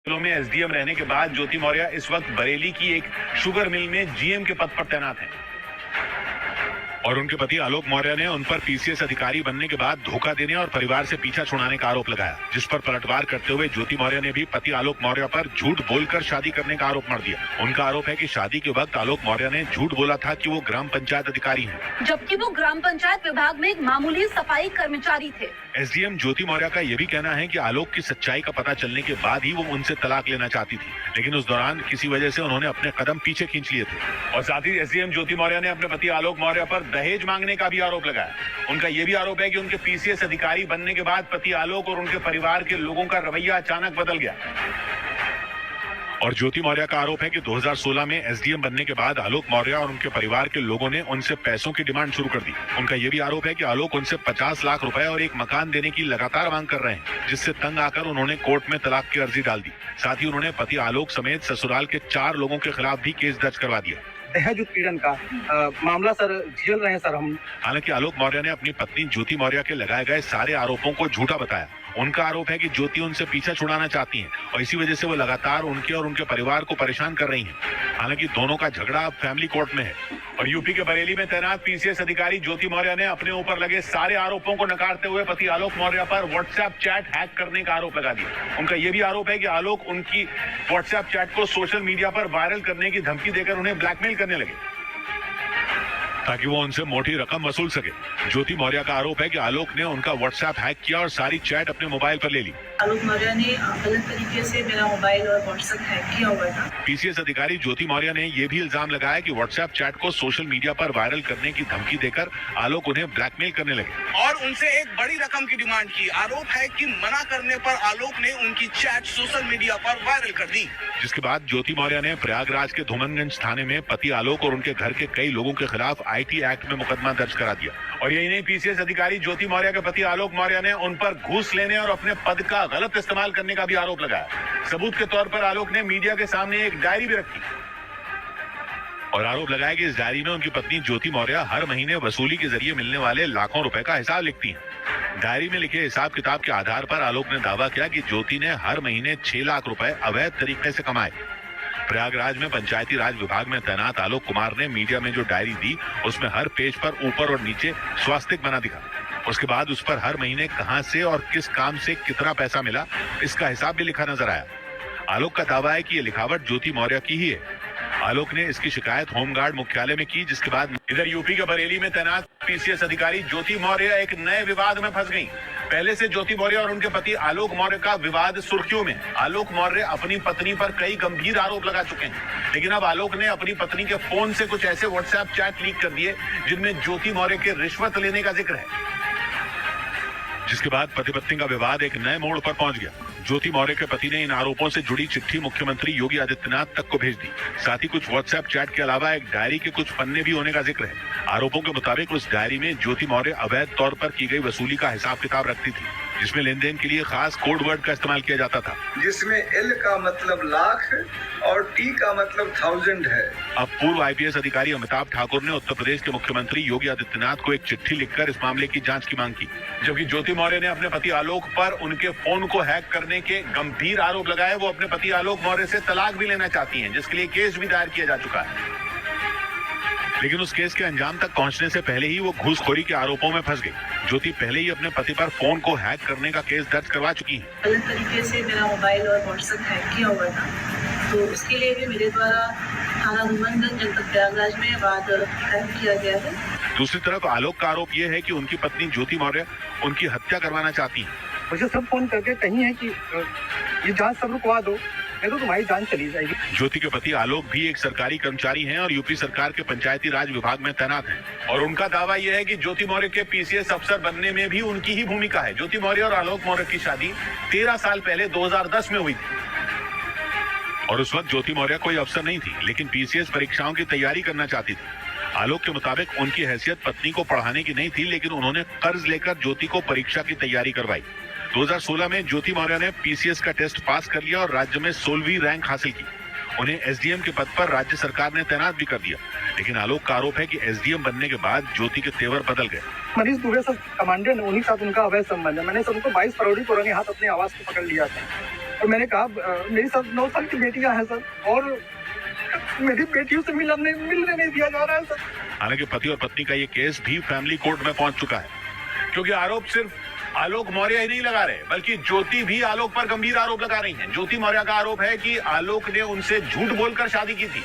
जिलों में एसडीएम रहने के बाद ज्योति मौर्य इस वक्त बरेली की एक शुगर मिल में जीएम के पद पर तैनात हैं और उनके पति आलोक मौर्य ने उन पर पीसीएस अधिकारी बनने के बाद धोखा देने और परिवार से पीछा छुड़ाने का आरोप लगाया, जिस पर पलटवार करते हुए ज्योति मौर्य ने भी पति आलोक मौर्य पर झूठ बोलकर शादी करने का आरोप मढ़ दिया। उनका आरोप है कि शादी के वक्त आलोक मौर्य ने झूठ बोला था कि वो ग्राम पंचायत अधिकारी हैं, जबकि वो ग्राम पंचायत विभाग में एक मामूली सफाई कर्मचारी थे। एसडीएम ज्योति मौर्य का यह भी कहना है कि आलोक की सच्चाई का पता चलने के बाद ही वो उनसे तलाक लेना चाहती थी, लेकिन उस दौरान किसी वजह से उन्होंने अपने कदम पीछे खींच लिए थे। और साथ ही एसडीएम ज्योति मौर्य ने अपने पति आलोक मौर्य पर दहेज मांगने का भी आरोप लगाया। उनका यह भी आरोप है कि उनके पीसीएस अधिकारी बनने के बाद पति आलोक और उनके परिवार के लोगों का रवैया अचानक बदल गया। और ज्योति मौर्य का आरोप है कि 2016 में एसडीएम बनने के बाद आलोक मौर्य और उनके परिवार के लोगों ने उनसे पैसों की डिमांड शुरू कर दी। उनका यह भी आरोप है कि आलोक उनसे 50 लाख रुपए और एक मकान देने की लगातार मांग कर रहे हैं, जिससे तंग आकर उन्होंने कोर्ट में तलाक की अर्जी डाल दी। साथ ही उन्होंने पति आलोक समेत ससुराल के 4 लोगों के खिलाफ भी केस दर्ज करवा दिया। दहेज उत्पीड़न का मामला सर झेल रहे हैं सर हम। हालांकि आलोक मौर्य ने अपनी पत्नी ज्योति मौर्य के लगाए गए सारे आरोपों को झूठा बताया। उनका आरोप है कि ज्योति उनसे पीछा छुड़ाना चाहती हैं और इसी वजह से वो लगातार उनके और उनके परिवार को परेशान कर रही हैं। हालांकि दोनों का झगड़ा अब फैमिली कोर्ट में है। और यूपी के बरेली में तैनात पीसीएस अधिकारी ज्योति मौर्य ने अपने ऊपर लगे सारे आरोपों को नकारते हुए पति आलोक मौर्य पर व्हाट्सएप चैट हैक करने का आरोप लगा दिया। उनका यह भी आरोप है कि आलोक उनकी व्हाट्सएप चैट को सोशल मीडिया पर वायरल करने की धमकी देकर उन्हें ब्लैकमेल करने लगे ताकि वो उनसे मोटी रकम वसूल सके। ज्योति मौर्य का आरोप है कि आलोक ने उनका व्हाट्सएप हैक किया और सारी चैट अपने मोबाइल पर ले ली। आलोक मौर्य ने गलत तरीके से मेरा मोबाइल और व्हाट्सएप हैक किया हुआ था। पीसीएस अधिकारी ज्योति मौर्य ने यह भी इल्जाम लगाया कि व्हाट्सएप चैट को सोशल मीडिया पर वायरल करने की धमकी देकर आलोक उन्हें ब्लैकमेल करने लगे और उनसे एक बड़ी रकम की डिमांड की। आरोप है कि मना करने पर आलोक ने उनकी चैट सोशल मीडिया पर वायरल कर दी, जिसके बाद ज्योति मौर्य ने प्रयागराज के धूमनगंज थाने में पति आलोक और उनके घर के कई लोगों के खिलाफ आईटी एक्ट में मुकदमा दर्ज करा दिया। और यही नहीं, पीसीएस अधिकारी ज्योति मौर्य के पति आलोक मौर्य ने उन पर घूस लेने और अपने पद का गलत इस्तेमाल करने का भी आरोप लगाया। सबूत के तौर पर आलोक ने मीडिया के सामने एक डायरी भी रखी और आरोप लगाया कि इस डायरी में उनकी पत्नी ज्योति मौर्य हर महीने वसूली के जरिए मिलने वाले लाखों रुपए का हिसाब लिखती हैं। डायरी में लिखे हिसाब किताब के आधार पर आलोक ने दावा किया कि ज्योति ने हर महीने 6 लाख रुपए अवैध तरीके से कमाए। प्रयागराज में पंचायती राज विभाग में तैनात आलोक कुमार ने मीडिया में जो डायरी दी, उसमें हर पेज पर ऊपर और नीचे स्वास्तिक बना दिखा। उसके बाद उस पर हर महीने कहां से और किस काम से कितना पैसा मिला, इसका हिसाब भी लिखा नजर आया। आलोक का दावा है कि ये लिखावट ज्योति मौर्य की ही है। आलोक ने इसकी शिकायत होमगार्ड मुख्यालय में की, जिसके बाद इधर यूपी के बरेली में तैनात पीसीएस अधिकारी ज्योति मौर्य एक नए विवाद में फंस गई। पहले से ज्योति मौर्य और उनके पति आलोक मौर्य का विवाद सुर्खियों में। आलोक मौर्य अपनी पत्नी पर कई गंभीर आरोप लगा चुके हैं, लेकिन अब आलोक ने अपनी पत्नी के फोन से कुछ ऐसे व्हाट्सएप चैट लीक कर दिए जिनमें ज्योति मौर्य के रिश्वत लेने का जिक्र है, जिसके बाद पति पत्नी का विवाद एक नए मोड़ पर पहुंच गया। ज्योति मौर्य के पति ने इन आरोपों से जुड़ी चिट्ठी मुख्यमंत्री योगी आदित्यनाथ तक को भेज दी। साथ ही कुछ व्हाट्सएप चैट के अलावा एक डायरी के कुछ पन्ने भी होने का जिक्र है। आरोपों के मुताबिक उस डायरी में ज्योति मौर्य अवैध तौर पर की गई वसूली का हिसाब किताब रखती थी, जिसमें लेन देन के लिए खास कोड वर्ड का इस्तेमाल किया जाता था, जिसमें एल का मतलब लाख और टी का मतलब 1000 है। अब पूर्व आईपीएस अधिकारी अमिताभ ठाकुर ने उत्तर प्रदेश के मुख्यमंत्री योगी आदित्यनाथ को एक चिट्ठी लिखकर इस मामले की जांच की मांग की, जबकि ज्योति मौर्य ने अपने पति आलोक पर उनके फोन को हैक करने के गंभीर आरोप लगाए। वो अपने पति आलोक मौर्य से तलाक भी लेना चाहती हैं, जिसके लिए केस भी दायर किया जा चुका है, लेकिन उस केस के अंजाम तक पहुंचने से पहले ही वो घूसखोरी के आरोपों में फंस गई। ज्योति पहले ही अपने पति पर फोन को हैक करने का केस दर्ज करवा चुकी हैं। गलत तरीके से मेरा मोबाइल और व्हाट्सएप हैक किया हुआ था, तो उसके लिए भी मेरे द्वारा थाना धूमनगंज जनपद प्रयागराज में वाद कायम किया गया है। दूसरी तरफ आलोक का आरोप ये है कि उनकी पत्नी ज्योति मौर्य उनकी हत्या करवाना चाहती हैं। मुझे सब फोन करके कही है कि ये जांच सब रुकवा दो, नहीं तो तुम्हारी जान चली जाएगी। ज्योति के पति आलोक भी एक सरकारी कर्मचारी हैं और यूपी सरकार के पंचायती राज विभाग में तैनात हैं। और उनका दावा यह है कि ज्योति मौर्य के पीसीएस अफसर बनने में भी उनकी ही भूमिका है। ज्योति मौर्य और आलोक मौर्य की शादी 13 साल पहले 2010 में हुई थी और उस वक्त ज्योति मौर्य कोई अफसर नहीं थी, लेकिन पीसीएस परीक्षाओं की तैयारी करना चाहती थी। आलोक के मुताबिक उनकी हैसियत पत्नी को पढ़ाने की नहीं थी, लेकिन उन्होंने कर्ज लेकर ज्योति को परीक्षा की तैयारी करवाई। 2016 में ज्योति मौर्य ने पीसीएस का टेस्ट पास कर लिया और राज्य में 16वीं रैंक हासिल की। उन्हें एसडीएम के पद पर राज्य सरकार ने तैनात भी कर दिया, लेकिन आलोक का आरोप है कि एसडीएम बनने के बाद ज्योति के तेवर बदल गए। मनीष दुबे सर कमांडेंट, उन्हीं के साथ उनका अवैध संबंध है। मैंने सबको 22 फरवरी को रंगे हाथ अपने आवास को पकड़ लिया था और मैंने कहा मेरी 9 साल की बेटियां हैं सर, और मेरी बेटियों से मिलने नहीं दिया जा रहा है सर। हालांकि पति और पत्नी का ये केस भी फैमिली कोर्ट में पहुंच चुका है, क्योंकि आरोप सिर्फ आलोक मौर्य ही नहीं लगा रहे, बल्कि ज्योति भी आलोक पर गंभीर आरोप लगा रही हैं। ज्योति मौर्य का आरोप है कि आलोक ने उनसे झूठ बोलकर शादी की थी।